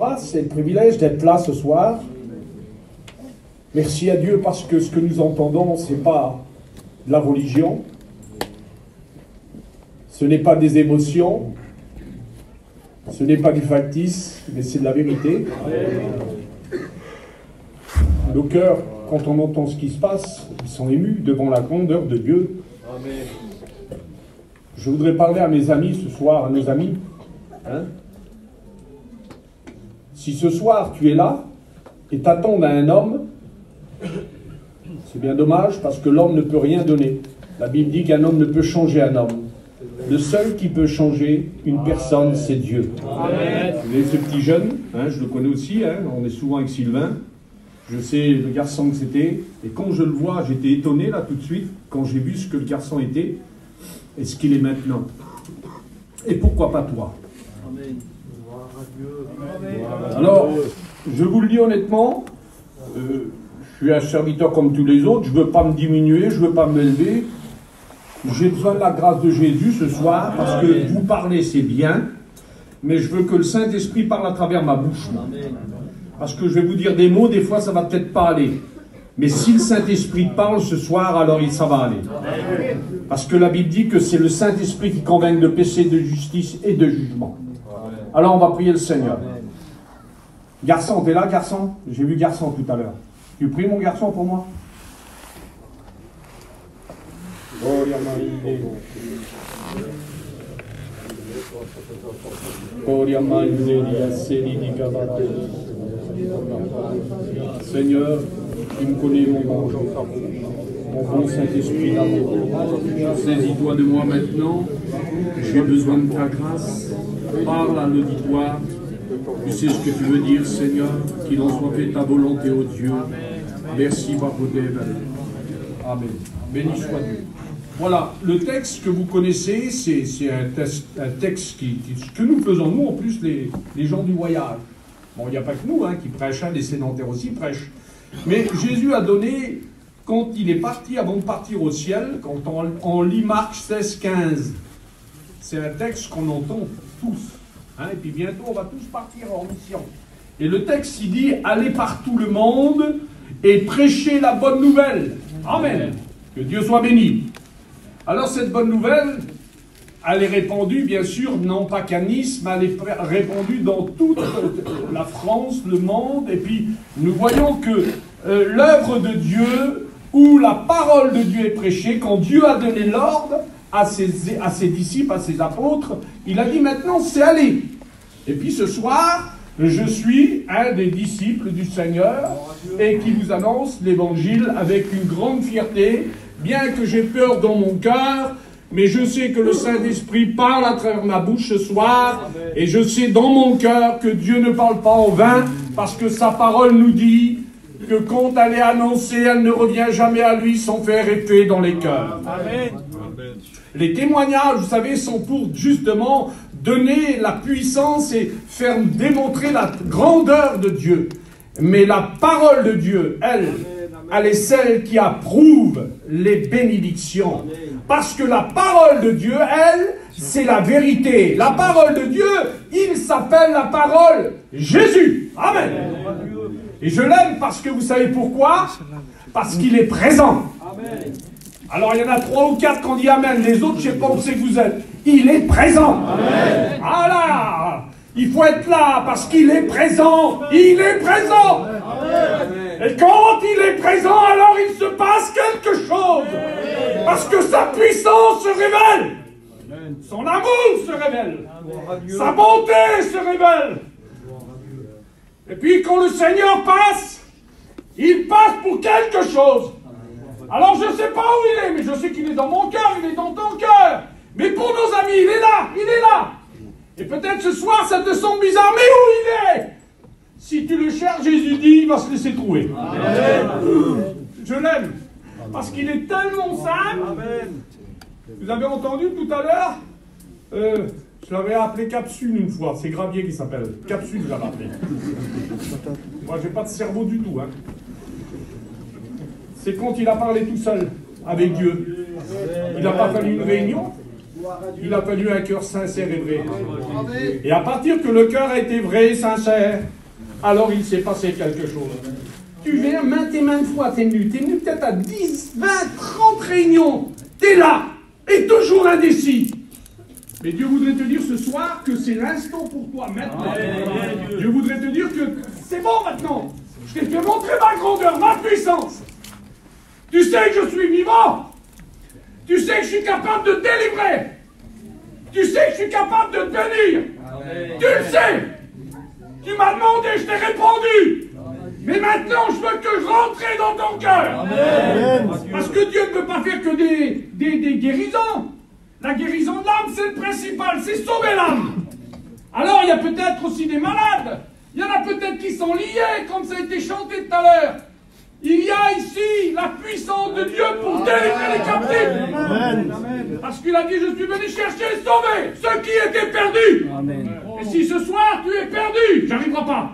pas, c'est le privilège d'être là ce soir. Merci à Dieu parce que ce que nous entendons, ce n'est pas de la religion, ce n'est pas des émotions, ce n'est pas du factice, mais c'est de la vérité. Nos cœurs, quand on entend ce qui se passe, ils sont émus devant la grandeur de Dieu. Je voudrais parler à mes amis ce soir, à nos amis. Si ce soir tu es là et t'attends à un homme, c'est bien dommage parce que l'homme ne peut rien donner. La Bible dit qu'un homme ne peut changer un homme. Le seul qui peut changer une personne, c'est Dieu. Amen. Vous voyez ce petit jeune, je le connais aussi, on est souvent avec Sylvain. Je sais le garçon que c'était. Et quand je le vois, j'étais étonné là tout de suite, quand j'ai vu ce que le garçon était et ce qu'il est maintenant. Et pourquoi pas toi? Amen. Alors, je vous le dis honnêtement, je suis un serviteur comme tous les autres, je ne veux pas me diminuer, je ne veux pas m'élever. J'ai besoin de la grâce de Jésus ce soir, parce que vous parlez, c'est bien, mais je veux que le Saint-Esprit parle à travers ma bouche. Parce que je vais vous dire des mots, des fois ça ne va peut-être pas aller. Mais si le Saint-Esprit parle ce soir, alors ça va aller. Parce que la Bible dit que c'est le Saint-Esprit qui convainc de péché, de justice et de jugement. Alors on va prier le Seigneur. Garçon, t'es là, garçon? J'ai vu garçon tout à l'heure. Tu pries, mon garçon, pour moi? Seigneur, tu me connais, mon bon Saint-Esprit d'amour. Saisis-toi de moi maintenant. J'ai besoin de ta grâce. Parle à l'auditoire. Tu sais ce que tu veux dire, Seigneur, qu'il en soit fait ta volonté, ô Dieu. Merci, Bapodev. Amen. Béni soit Dieu. Voilà, le texte que vous connaissez, c'est un texte que nous faisons, nous, en plus, les gens du voyage. Bon, il n'y a pas que nous qui prêchent, les sédentaires aussi prêchent. Mais Jésus a donné, quand il est parti, avant de partir au ciel, quand on lit Marc 16, 15, c'est un texte qu'on entend tous. Et puis bientôt, on va tous partir en mission. Et le texte, il dit, allez par tout le monde et prêchez la bonne nouvelle. Amen. Que Dieu soit béni. Alors, cette bonne nouvelle, elle est répandue, bien sûr, non pas qu'à Nice, mais elle est répandue dans toute la France, le monde. Et puis, nous voyons que l'œuvre de Dieu, où la parole de Dieu est prêchée, quand Dieu a donné l'ordre, à ses disciples, à ses apôtres, il a dit maintenant c'est aller. Et puis ce soir, je suis un des disciples du Seigneur et qui vous annonce l'évangile avec une grande fierté, bien que j'ai peur dans mon cœur, mais je sais que le Saint-Esprit parle à travers ma bouche ce soir et je sais dans mon cœur que Dieu ne parle pas en vain parce que sa parole nous dit que quand elle est annoncée, elle ne revient jamais à lui sans faire effet dans les cœurs. Amen. Les témoignages, vous savez, sont pour justement donner la puissance et faire démontrer la grandeur de Dieu. Mais la parole de Dieu, elle est celle qui approuve les bénédictions. Parce que la parole de Dieu, elle, c'est la vérité. La parole de Dieu, il s'appelle la parole Jésus. Amen. Et je l'aime parce que vous savez pourquoi? Parce qu'il est présent. Amen. Alors il y en a 3 ou 4 qui ont dit Amen. Les autres, je ne sais pas où c'est que vous êtes. Il est présent. Amen. Voilà. Il faut être là parce qu'il est présent. Il est présent. Amen. Et quand il est présent, alors il se passe quelque chose. Parce que sa puissance se révèle. Son amour se révèle. Sa bonté se révèle. Et puis quand le Seigneur passe, il passe pour quelque chose. Alors je ne sais pas où il est, mais je sais qu'il est dans mon cœur, il est dans ton cœur. Mais pour nos amis, il est là, il est là. Et peut-être ce soir, ça te semble bizarre, mais où il est? Si tu le cherches, Jésus dit, il va se laisser trouver. Amen. Je l'aime, parce qu'il est tellement simple. Amen. Vous avez entendu tout à l'heure je l'avais appelé Capsule une fois, c'est Gravier qui s'appelle. Capsule, je l'avais appelé. Moi, j'ai pas de cerveau du tout. C'est quand il a parlé tout seul avec Dieu. Il n'a pas fallu une réunion. Il a fallu un cœur sincère et vrai. Et à partir que le cœur a été vrai et sincère, alors il s'est passé quelque chose. Tu viens maintes et maintes fois, t'es venu peut-être à 10, 20, 30 réunions. T'es là, et toujours indécis. Mais Dieu voudrait te dire ce soir que c'est l'instant pour toi, maintenant. Dieu voudrait te dire que c'est bon maintenant. Je t'ai fait montrer ma grandeur, ma puissance. Tu sais que je suis vivant. Tu sais que je suis capable de délivrer. Tu sais que je suis capable de tenir. Tu le sais. Tu m'as demandé, je t'ai répondu. Mais maintenant, je veux que je rentre dans ton cœur. Parce que Dieu ne peut pas faire que des guérisons. La guérison de l'âme, c'est le principal, c'est sauver l'âme. Alors, il y a peut-être aussi des malades. Il y en a peut-être qui sont liés, comme ça a été chanté tout à l'heure. Il y a ici la puissance de Dieu pour délivrer les captifs. Parce qu'il a dit, je suis venu chercher et sauver ceux qui étaient perdus. Et si ce soir, tu es perdu, j'arriverai pas.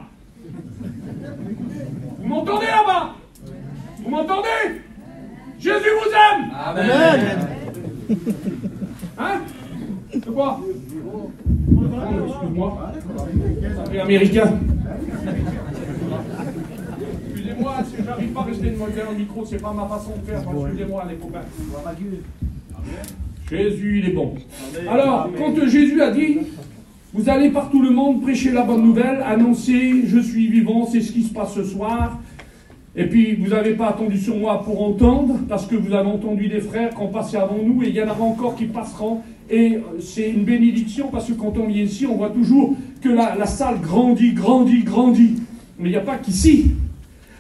Vous m'entendez là-bas? Vous m'entendez? Jésus vous aime. Amen. Hein? C'est quoi? Excuse-moi. C'est américain. Excusez-moi, si j'arrive pas à rester devant le micro, c'est pas ma façon de faire. Excusez-moi, les copains. Jésus, il est bon. Alors, quand Jésus a dit, vous allez par tout le monde prêcher la bonne nouvelle, annoncer, je suis vivant, c'est ce qui se passe ce soir. Et puis, vous n'avez pas attendu sur moi pour entendre, parce que vous avez entendu des frères qui ont passé avant nous, et il y en aura encore qui passeront. Et c'est une bénédiction, parce que quand on vient ici, on voit toujours que la salle grandit, grandit, grandit. Mais il n'y a pas qu'ici.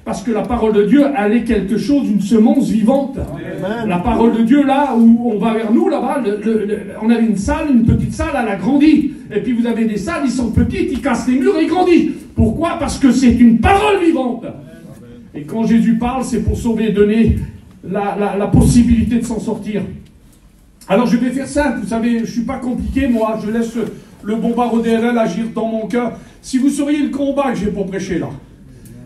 Parce que la parole de Dieu, elle est quelque chose, une semence vivante. Amen. La parole de Dieu, là où on va vers nous, là-bas, on avait une salle, une petite salle, elle a grandi. Et puis vous avez des salles, ils sont petites, ils cassent les murs et ils grandissent. Pourquoi? Parce que c'est une parole vivante. Et quand Jésus parle, c'est pour sauver et donner la possibilité de s'en sortir. Alors je vais faire simple, vous savez, je ne suis pas compliqué, moi, je laisse le bon barreau DRL agir dans mon cœur. Si vous sauriez le combat que j'ai pour prêcher là,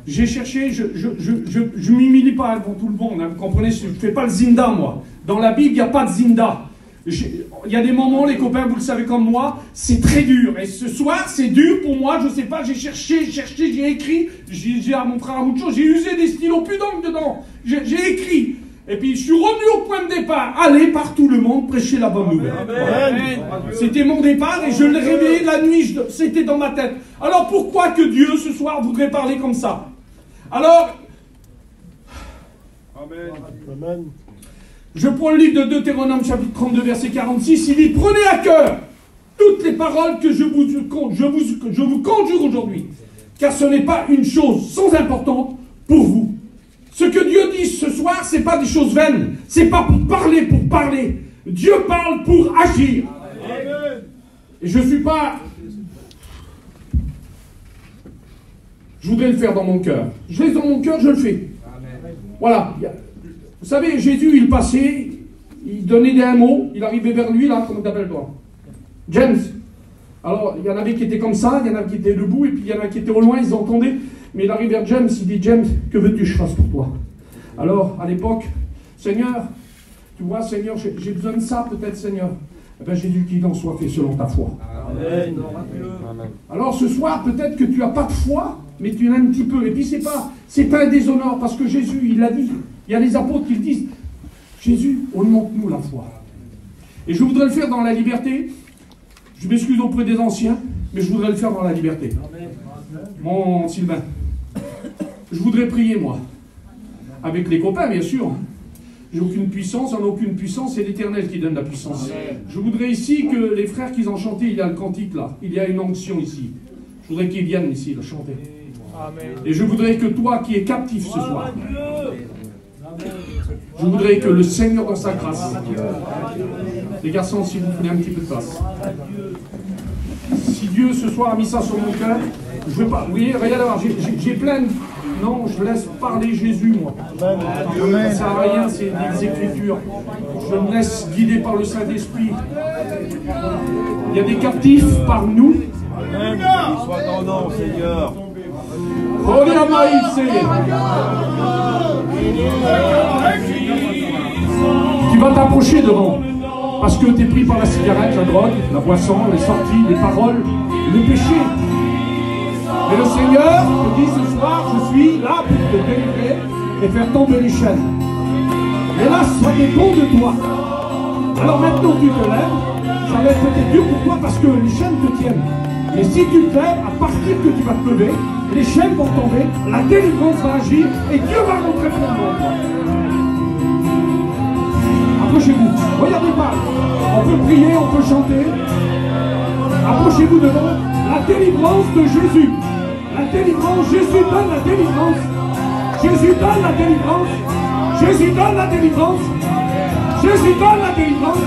j'ai cherché, je ne m'humilie pas devant tout le monde, hein, vous comprenez, je ne fais pas le zinda, moi. Dans la Bible, il n'y a pas de zinda. Il y a des moments, les copains, vous le savez comme moi, c'est très dur. Et ce soir, c'est dur pour moi, je ne sais pas, j'ai cherché, j'ai écrit, j'ai à mon frère Amucho, j'ai usé des stylos plus d'encre dedans, j'ai écrit. Et puis je suis revenu au point de départ, aller par tout le monde prêcher la bonne nouvelle. C'était mon départ et je l'ai réveillé la nuit, c'était dans ma tête. Alors pourquoi que Dieu ce soir voudrait parler comme ça? Alors, Amen. Je prends le livre de Deutéronome chapitre 32 verset 46, il dit, prenez à cœur toutes les paroles que je vous conjure aujourd'hui, car ce n'est pas une chose sans importance pour vous. Ce que Dieu dit ce soir, ce n'est pas des choses vaines, ce n'est pas pour parler. Dieu parle pour agir. Amen. Et je ne suis pas... Je voudrais le faire dans mon cœur. Je l'ai dans mon cœur, je le fais. Amen. Voilà. Vous savez, Jésus, il passait, il donnait un mot, il arrivait vers lui, là, comment t'appelles toi? James. Alors, il y en avait qui étaient comme ça, il y en avait qui étaient debout, et puis il y en avait qui étaient au loin, ils entendaient. Mais il arrive vers James, il dit, James, que veux-tu que je fasse pour toi? Alors, à l'époque, Seigneur, tu vois, Seigneur, j'ai besoin de ça, peut-être, Seigneur. Eh bien, Jésus, qu'il en soit fait selon ta foi. Amen. Alors, ce soir, peut-être que tu n'as pas de foi, mais tu en as un petit peu. Et puis, c'est pas un déshonneur, parce que Jésus, il l'a dit. Il y a les apôtres qui le disent. Jésus, augmente-nous la foi. Et je voudrais le faire dans la liberté. Je m'excuse auprès des anciens, mais je voudrais le faire dans la liberté. Mon Sylvain, je voudrais prier, moi. Avec les copains, bien sûr. J'ai aucune puissance, on n'a aucune puissance, c'est l'Éternel qui donne la puissance. Je voudrais ici que les frères qui ont chanté, il y a le cantique là, il y a une onction ici. Je voudrais qu'ils viennent ici, le chanter. Et je voudrais que toi qui es captif ce soir, je voudrais que le Seigneur dans sa grâce, les garçons, si vous prenez un petit peu de place, si Dieu ce soir a mis ça sur mon cœur, je veux pas, vous voyez, regardez, j'ai plein de... Non, je laisse parler Jésus, moi. Ça ne sert à rien, c'est des écritures. Je me laisse guider par le Saint-Esprit. Il y a des captifs par nous. Amen. Sois ton nom, Seigneur. Tu vas t'approcher devant. Parce que tu es pris par la cigarette, la drogue, la boisson, les sorties, les paroles, le péché. Et le Seigneur te dit ce soir, je suis là pour te délivrer et faire tomber les chaînes. Et là, ça dépend de toi. Alors maintenant tu te lèves, ça va être peut-être dur pour toi parce que les chaînes te tiennent. Mais si tu te lèves, à partir que tu vas te lever, les chaînes vont tomber, la délivrance va agir et Dieu va rentrer pleinement en toi. Approchez-vous, regardez pas. On peut prier, on peut chanter. Approchez-vous devant la délivrance de Jésus. La délivrance, Jésus donne la délivrance. Jésus donne la délivrance. Jésus donne la délivrance. Jésus donne la délivrance.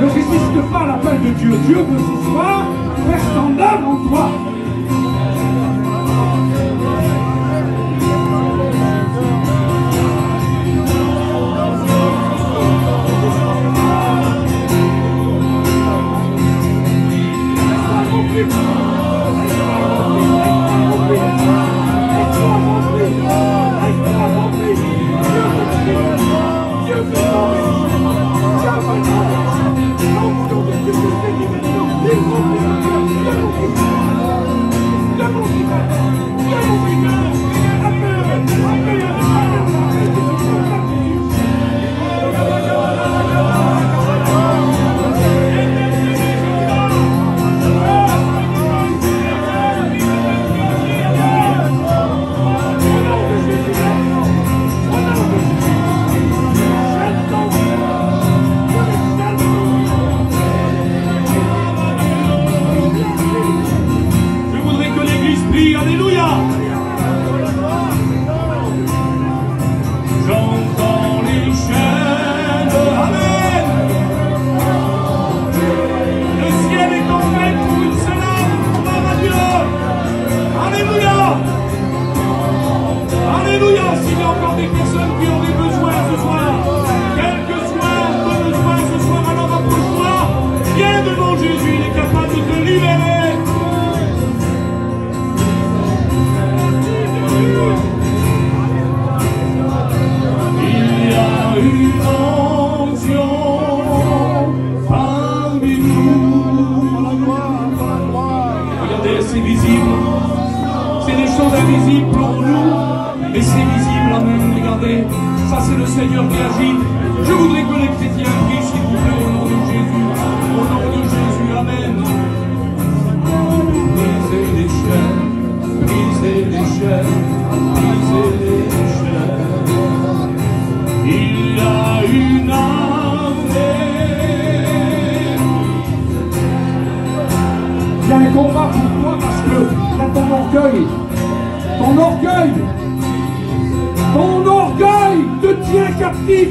Ne résiste pas à l'appel de Dieu. Dieu veut ce soir faire son œuvre en toi. Ton orgueil te tient captif.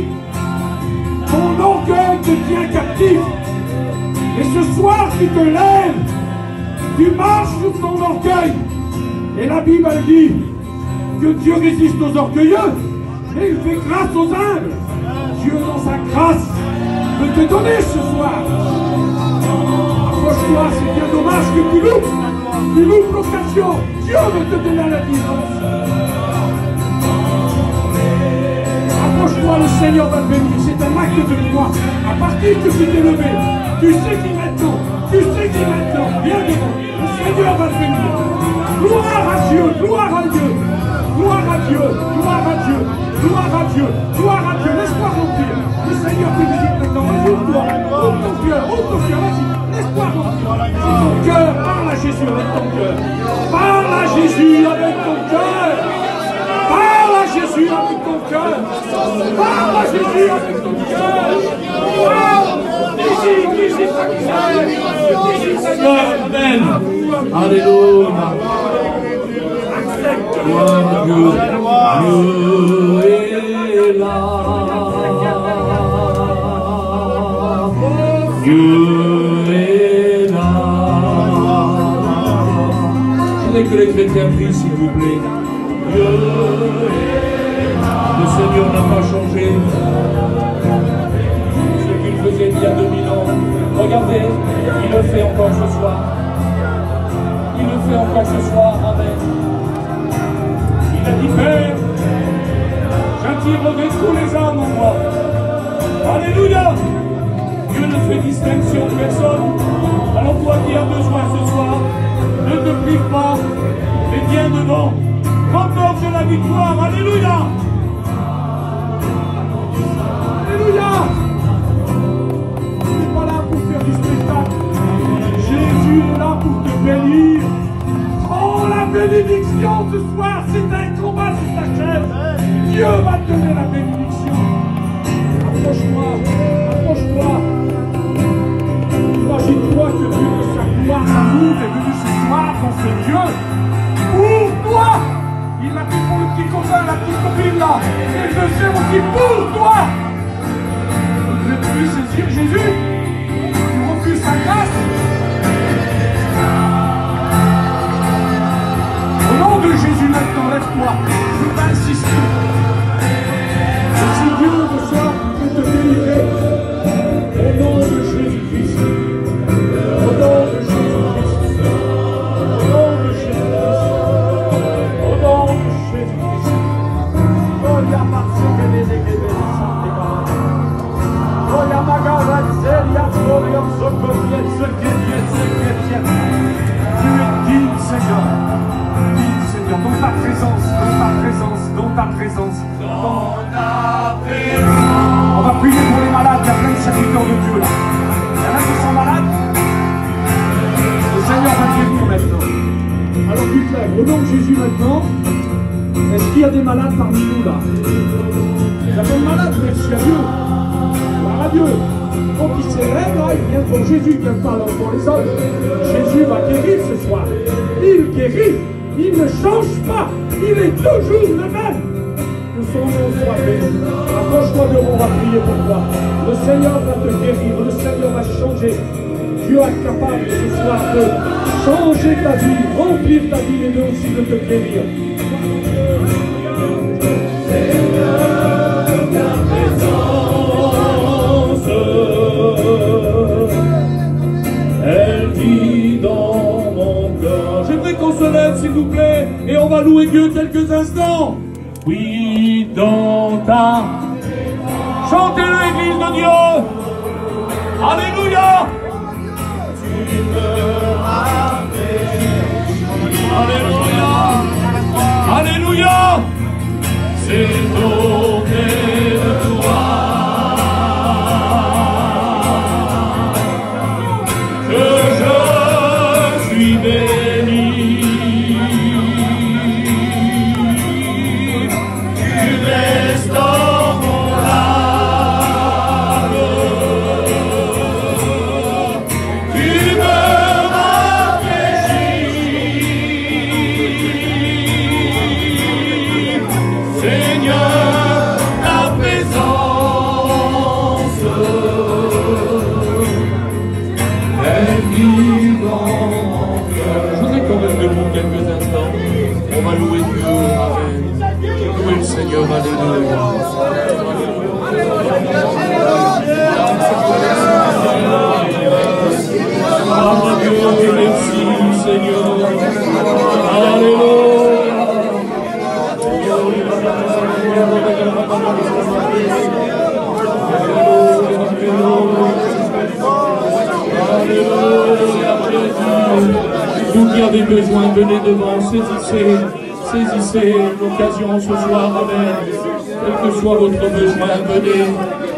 Ton orgueil te tient captif. Et ce soir, tu te lèves, tu marches sur ton orgueil. Et la Bible, elle dit que Dieu résiste aux orgueilleux, mais il fait grâce aux humbles. Dieu, dans sa grâce, veut te donner ce soir. Approche-toi, c'est bien dommage que tu loupes l'occasion. Dieu veut te donner la délivrance. Approche-toi, le Seigneur va te bénir. C'est un acte de foi. À partir que tu t'es levé, tu sais qui maintenant, viens devant. Le Seigneur va te bénir. Gloire à Dieu, gloire à Dieu, gloire à Dieu, gloire à Dieu, gloire à Dieu, gloire à Dieu. Laisse-toi remplir. Le Seigneur te visite maintenant. Ouvre-toi, ouvre ton cœur, vas-y. Laisse-toi remplir. C'est ton cœur, parle à Jésus avec ton cœur. Parle à Jésus avec ton cœur. Parle à Jésus avec ton cœur. Parle à Jésus avec ton cœur. Amen. Alléluia. Dieu est là. Dieu est là. Je voudrais que les chrétiens prient, s'il vous plaît. Dieu est là. Le Seigneur n'a pas changé. Ce qu'il faisait il y a 2000 ans. Regardez, il le fait encore ce soir. Il le fait encore ce soir. Amen. Il a dit, Père, j'attirerai tous les âmes en moi. Alléluia. Dieu ne fait distinction de personne. Alors toi qui as besoin ce soir, ne te prive pas, mais viens devant. Remporte la victoire. Alléluia. Alléluia. Tu n'es pas là pour faire du spectacle. Jésus est là pour te bénir. Oh, la bénédiction ce soir, c'est un combat sur ta chaise. Dieu va te donner la bénédiction. Approche-toi, approche-toi. Imagine-toi que Dieu de sa gloire d'amour est venu ce soir dans ce Dieu. Pour toi. Il l'a fait pour le petit copain, la petite copine là. Et je sais aussi pour toi. Tu ne plus saisir Jésus. Tu refuses sa grâce. Au nom de Jésus, maintenant, lève-toi. Je vais insister. Je suis Dieu ce soir pour te délivrer. Au nom de Jésus-Christ. Au nom de Jésus-Christ. Au nom de Jésus-Christ. Au nom de Jésus-Christ. Oh, il y a marché que les églises sont débarrassées. Oh, il y a magasin, il y a Florian, Sokoviet, Sokoviet. Tu es digne, Seigneur. Dans ta présence, dans ta présence, dans ta présence, dans ta présence. On va prier pour les malades, il y a plein de serviteurs de Dieu là. Il y en a qui sont malades. Le Seigneur va guérir maintenant. Alors tu te lèves, au nom de Jésus maintenant. Est-ce qu'il y a des malades parmi nous là? Il y a plein de malades, merci à Dieu. Gloire à Dieu. Donc il s'élève là, il vient pour Jésus, il vient pas là pour les autres. Jésus va guérir ce soir. Il guérit. Il ne change pas, il est toujours le même. Que son nom soit béni. Approche-toi de moi, on va prier pour toi. Le Seigneur va te guérir, le Seigneur va changer. Dieu est capable ce soir de changer ta vie, remplir ta vie et de aussi de te guérir. Seigneur, ta présence, elle vit dans mon cœur. J'aimerais qu'on se lève, s'il vous plaît, et on va louer Dieu quelques instants. Oui, dans ta... Chantez l'église de Dieu. Alléluia. Tu me rafraîchis. Alléluia. Alléluia. C'est auprès de toi que je suis béni. Tu restaures mon âme. Tu me rafraîchis. Seigneur, ta présence, elle vit dans mon cœur. Je voudrais qu'on reste debout quelques instants. On va louer Dieu. Amen. Louer le Seigneur. Alléluia. Ah, Dieu, merci, Seigneur. Alléluia. Vous qui avez besoin, venez devant, saisissez l'occasion ce soir, amen. Quel que soit votre besoin, venez.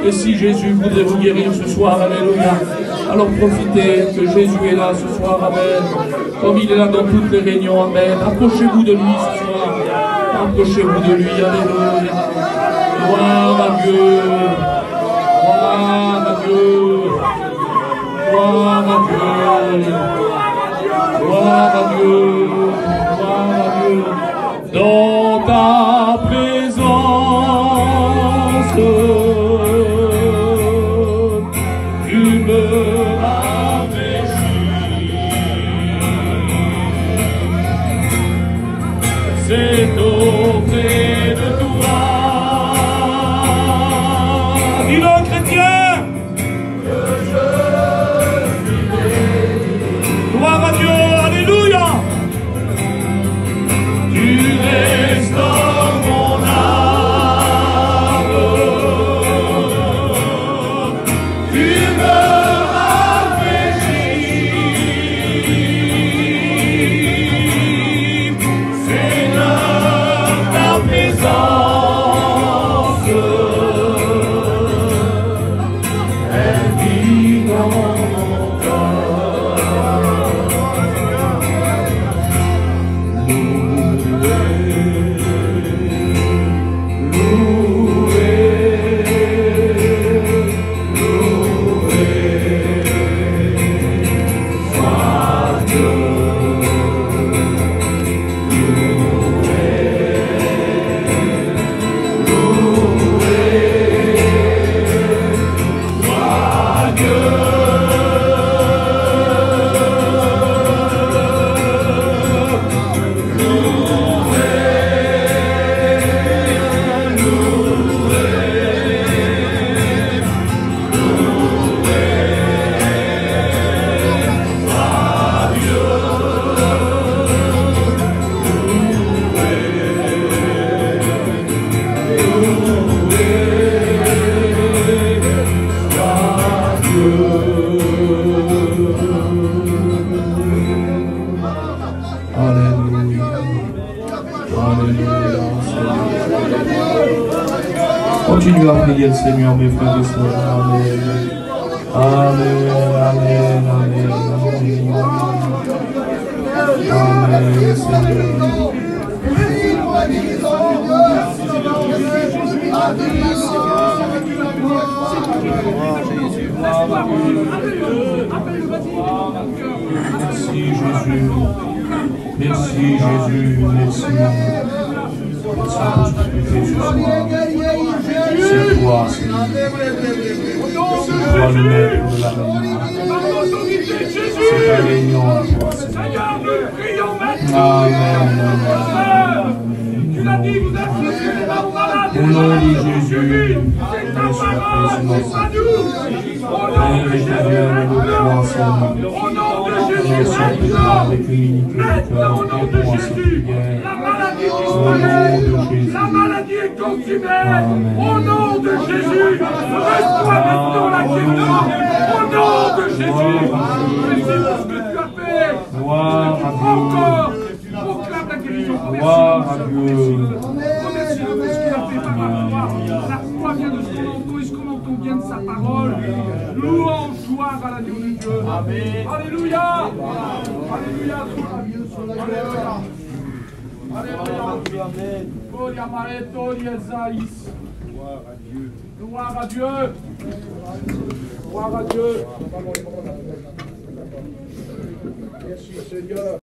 Et si Jésus voudrait vous guérir ce soir, alléluia, alors profitez que Jésus est là ce soir, amen. Comme il est là dans toutes les réunions, amen. Approchez-vous de lui ce soir. Approchez-vous de lui, alléluia. Gloire à Dieu. Gloire à Dieu. Gloire à Dieu. Gloire à Dieu. Gloire à Dieu. Dans ta présence, tu me rafraîchis. C'est auprès de toi. Dis-le, chrétien, que je suis béni. Continuez à prier le Seigneur, mes frères et sœurs. Amen. Amen, amen, amen, amen. Amen, Seigneur. Merci Jésus. Merci Jésus. Merci. C'est toi, Seigneur. C'est toi le maître de la réunion. C'est ta réunion à toi, Seigneur. Amen, amen. Au nom de Jésus, nous sommes Père éternel, nous croyons, Seigneur. Nous sommes avec l'unité de cœur, réponds à cette prière. Au nom de Jésus. La maladie est consumée. Au nom de Jésus. Reçois maintenant la guérison. Au nom de Jésus. Merci pour ce que tu as fait. Gloire à Encore. Proclame la guérison. Gloire à Dieu. Remercie-le pour ce qu'il a fait par la foi. La foi vient de ce qu'on entend et ce qu'on entend vient de sa parole. Louange, gloire à l'agneau de Dieu. Amen. Alléluia. Alléluia. Alléluia. Alléluia. Gloria Mareto, Yesaïs. Gloire à Dieu. Gloire à Dieu. Gloire à Dieu. Merci Seigneur.